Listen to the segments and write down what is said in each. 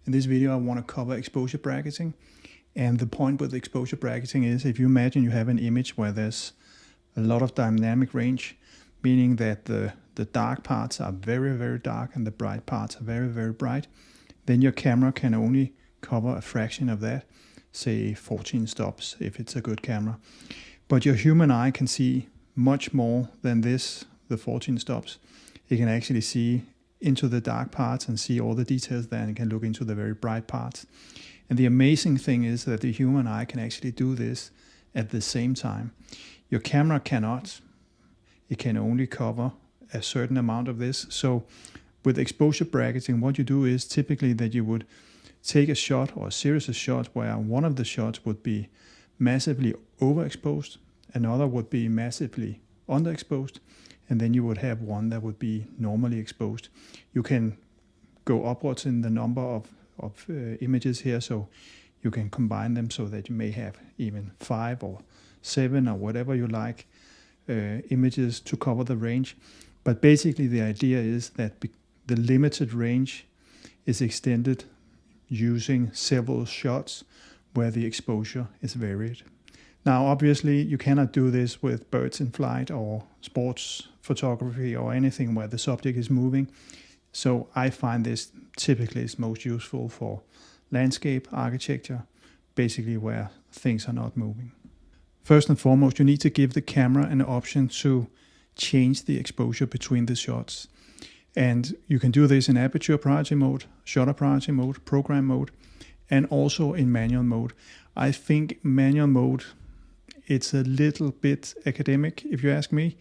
In this video I want to cover exposure bracketing, and the point with exposure bracketing is if you imagine you have an image where there's a lot of dynamic range, meaning that the dark parts are very, very dark and the bright parts are very, very bright, then your camera can only cover a fraction of that, say 14 stops if it's a good camera. But your human eye can see much more than this, the 14 stops. It can actually see into the dark parts and see all the details there, and it can look into the very bright parts. And the amazing thing is that the human eye can actually do this at the same time. Your camera cannot. It can only cover a certain amount of this. So with exposure bracketing, what you do is typically that you would take a shot or a series of shots where one of the shots would be massively overexposed, another would be massively underexposed, and then you would have one that would be normally exposed. You can go upwards in the number of images here, so you can combine them so that you may have even 5 or 7 or whatever you like images to cover the range. But basically the idea is that the limited range is extended using several shots where the exposure is varied. Now obviously you cannot do this with birds in flight or sports photography or anything where the subject is moving. So I find this typically is most useful for landscape architecture, basically where things are not moving. First and foremost, you need to give the camera an option to change the exposure between the shots. And you can do this in aperture priority mode, shutter priority mode, program mode, and also in manual mode. I think manual mode, it's a little bit academic if you ask me,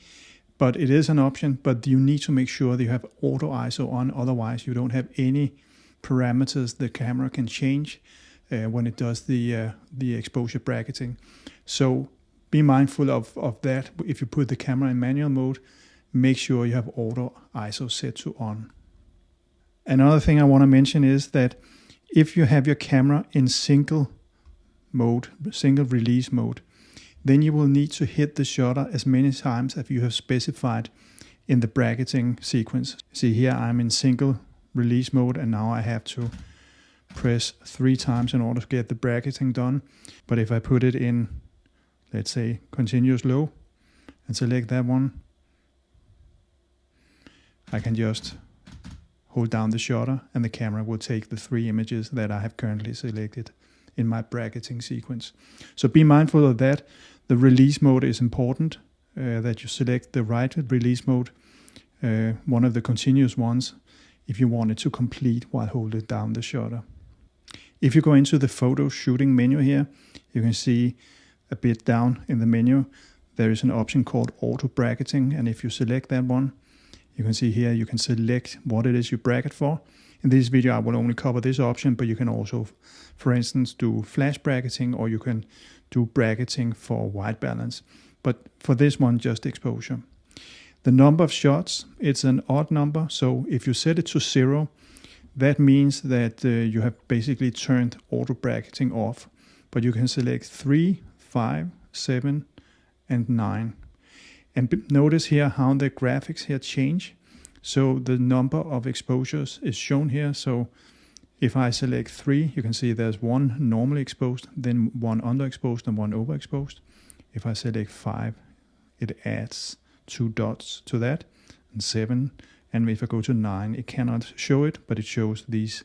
but it is an option. But you need to make sure that you have auto ISO on, otherwise you don't have any parameters the camera can change when it does the exposure bracketing. So be mindful of that. If you put the camera in manual mode, make sure you have auto ISO set to on. Another thing I want to mention is that if you have your camera in single mode, single release mode, then you will need to hit the shutter as many times as you have specified in the bracketing sequence. See here I'm in single release mode, and now I have to press 3 times in order to get the bracketing done. But if I put it in, let's say, continuous low and select that one, I can just hold down the shutter and the camera will take the 3 images that I have currently selected in my bracketing sequence. So be mindful of that. The release mode is important, that you select the right release mode, one of the continuous ones, if you want it to complete while holding down the shutter. If you go into the photo shooting menu here, you can see a bit down in the menu, there is an option called auto bracketing. And if you select that one, you can see here you can select what it is you bracket for. In this video I will only cover this option, but you can also, for instance, do flash bracketing, or you can do bracketing for white balance. But for this one, just exposure. The number of shots, it's an odd number. So if you set it to 0, that means that you have basically turned auto bracketing off. But you can select 3, 5, 7, and 9. And notice here how the graphics here change. So the number of exposures is shown here. So if I select 3, you can see there's 1 normally exposed, then 1 underexposed and 1 overexposed. If I select 5, it adds 2 dots to that, and 7. And if I go to 9, it cannot show it, but it shows these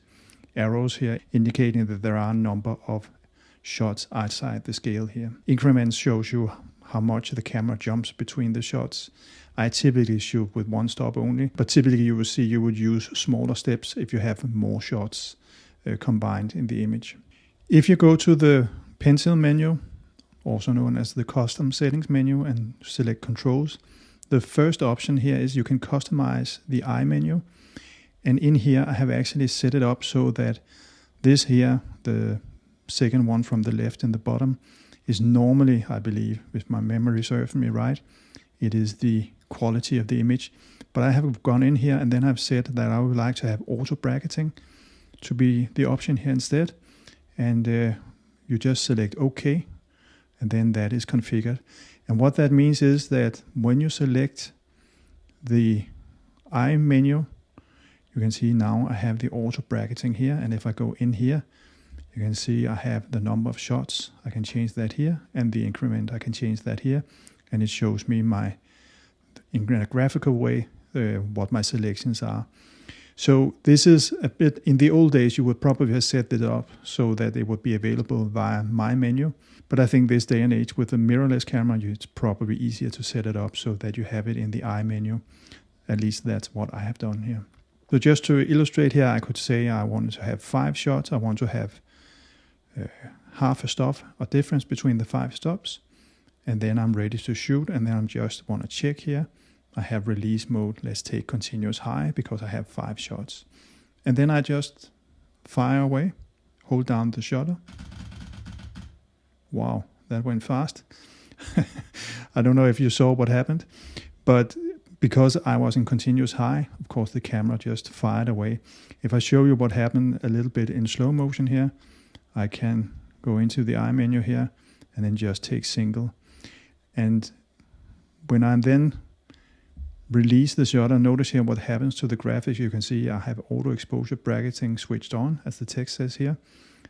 arrows here indicating that there are a number of shots outside the scale here. Increments shows you how much the camera jumps between the shots. I typically shoot with 1 stop only, but typically you will see you would use smaller steps if you have more shots combined in the image. If you go to the pencil menu, also known as the custom settings menu, and select controls, the first option here is you can customize the eye menu. And in here I have actually set it up so that this here, the second one from the left in the bottom, is normally, I believe, if my memory serves me right, it is the quality of the image. But I have gone in here and then I've said that I would like to have auto bracketing to be the option here instead. And you just select OK, and then that is configured. And what that means is that when you select the eye menu, You can see now I have the auto bracketing here, and if I go in here, you can see I have the number of shots. I can change that here, and the increment, I can change that here, and it shows me in a graphical way what my selections are. So this is a bit, in the old days you would probably have set it up so that it would be available via My Menu. But I think this day and age with the mirrorless camera, it's probably easier to set it up so that you have it in the I menu. At least that's what I have done here. So just to illustrate here, I could say I wanted to have 5 shots. I want to have half a stop or difference between the 5 stops. And then I'm ready to shoot, and then I just want to check here. I have release mode. Let's take continuous high because I have 5 shots. And then I just fire away, hold down the shutter. Wow, that went fast. I don't know if you saw what happened, but because I was in continuous high, of course the camera just fired away. If I show you what happened a little bit in slow motion here, I can go into the I menu here and then just take single. And when I then release the shutter, notice here what happens to the graphics. You can see I have auto exposure bracketing switched on, as the text says here.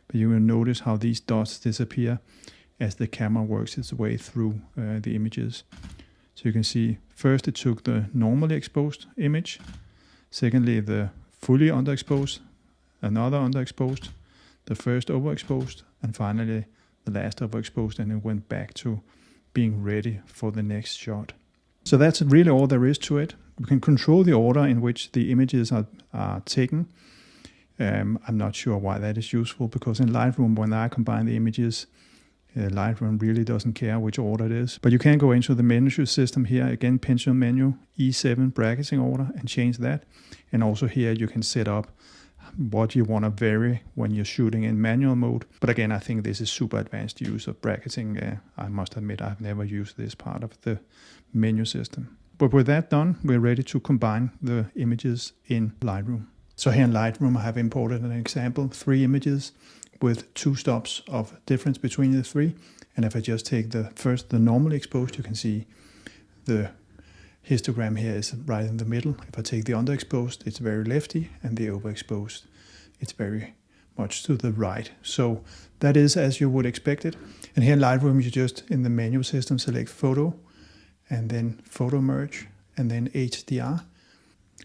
But you will notice how these dots disappear as the camera works its way through the images. So you can see first it took the normally exposed image, secondly the fully underexposed, another underexposed, the first overexposed, and finally the last overexposed, and it went back to being ready for the next shot. So that's really all there is to it. We can control the order in which the images are taken. I'm not sure why that is useful, because in Lightroom, when I combine the images, Lightroom really doesn't care which order it is. But you can go into the menu system here, again, pencil menu, E7 bracketing order, and change that. And also here you can set up what you want to vary when you're shooting in manual mode. But again, I think this is super advanced use of bracketing. I must admit I've never used this part of the menu system. But with that done, we're ready to combine the images in Lightroom. So here in Lightroom I have imported an example, 3 images with 2 stops of difference between the 3. And if I just take the normally exposed, you can see the histogram here is right in the middle. If I take the underexposed, it's very lefty, and the overexposed, it's very much to the right. So that is as you would expect it. And here in Lightroom, you just, in the menu system, select photo, and then photo merge, and then HDR.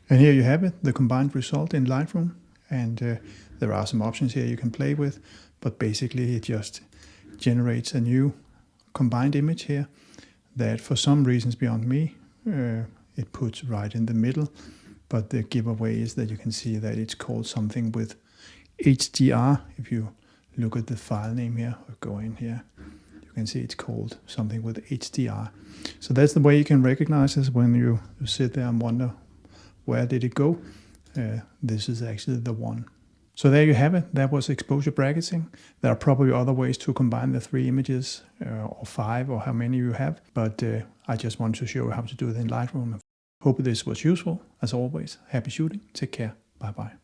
And here you have it, the combined result in Lightroom. And there are some options here you can play with, but basically it just generates a new combined image here that for some reasons beyond me, it puts right in the middle. But the giveaway is that you can see that it's called something with HDR. If you look at the file name here, or go in here, you can see it's called something with HDR. So that's the way you can recognize this when you sit there and wonder, where did it go? This is actually the one. So there you have it. That was exposure bracketing. There are probably other ways to combine the 3 images, or 5, or how many you have. But I just wanted to show you how to do it in Lightroom. Hope this was useful. As always, happy shooting. Take care. Bye-bye.